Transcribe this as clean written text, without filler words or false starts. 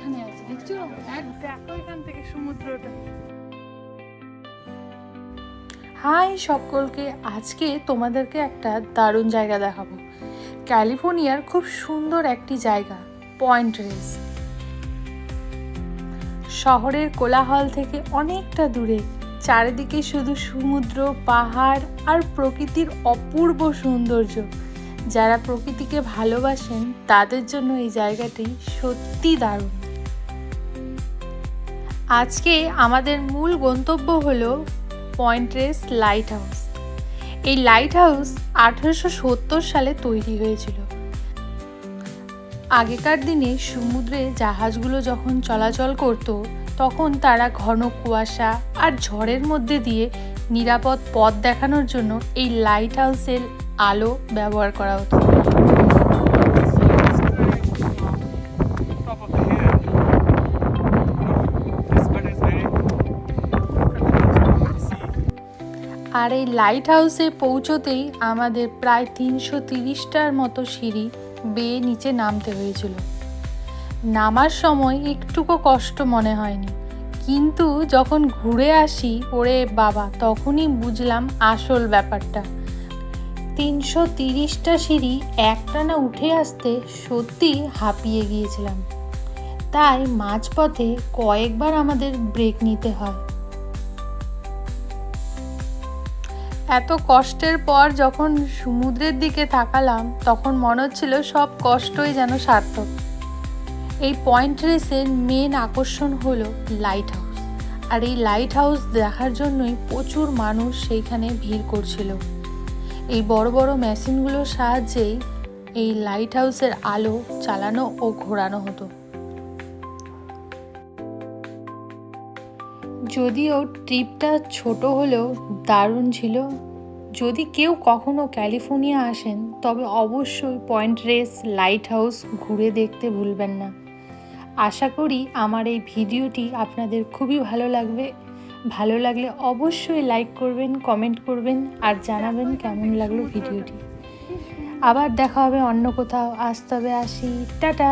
মাঝখানে আছে, দেখছো? দেখো এখান থেকে সমুদ্রটা। হাই সকলকে, আজকে তোমাদেরকে একটা দারুণ জায়গা দেখাবো। ক্যালিফোর্নিয়ার খুব সুন্দর একটি জায়গা, পয়েন্ট রেস। শহরের কোলাহল থেকে অনেকটা দূরে, চারিদিকে শুধু সমুদ্র, পাহাড় আর প্রকৃতির অপূর্ব সৌন্দর্য। যারা প্রকৃতিকে ভালোবাসেন তাদের জন্য এই জায়গাটি সত্যি দারুণ। আজকে আমাদের মূল গন্তব্য হলো পয়েন্ট রেস লাইট হাউস। এই লাইট হাউস 1870 সালে তৈরি হয়েছিল। আগেকার দিনে সমুদ্রে জাহাজগুলো যখন চলাচল করত, তখন তারা ঘন কুয়াশা আর ঝড়ের মধ্যে দিয়ে নিরাপদ পথ দেখানোর জন্য এই লাইট হাউসের আলো ব্যবহার করা হতো। আর এই লাইট হাউসে পৌঁছতেই আমাদের প্রায় 330টার মতো সিঁড়ি বেয়ে নিচে নামতে হয়েছিল। নামার সময় একটুকু কষ্ট মনে হয়নি, কিন্তু যখন ঘুরে আসি ওরে বাবা, তখনই বুঝলাম আসল ব্যাপারটা। 330টা সিঁড়ি একটানা উঠে আসতে সত্যি হাঁপিয়ে গিয়েছিলাম, তাই মাঝপথে কয়েকবার আমাদের ব্রেক নিতে হয়। এত কষ্টের পর যখন সমুদ্রের দিকে তাকালাম, তখন মনে হচ্ছিল সব কষ্টই যেন সার্থক। এই পয়েন্ট রেসের মেন আকর্ষণ হলো লাইট হাউস, আর এই লাইট হাউস দেখার জন্যই প্রচুর মানুষ সেইখানে ভিড় করছিল। এই বড় বড় মেশিনগুলোর সাহায্যেই এই লাইট হাউসের আলো চালানো ও ঘোরানো হতো। যদিও ট্রিপটা ছোট হলেও দারুণ ছিল। যদি কেউ কখনো ক্যালিফোর্নিয়া আসেন, তবে অবশ্যই পয়েন্ট রেস লাইট হাউস ঘুরে দেখতে ভুলবেন না। আশা করি আমার এই ভিডিওটি আপনাদের খুবই ভালো লাগবে। ভালো লাগলে অবশ্যই লাইক করবেন, কমেন্ট করবেন আর জানাবেন কেমন লাগলো ভিডিওটি। আবার দেখা হবে অন্য কোথাও। আজ তবে আসি, টাটা।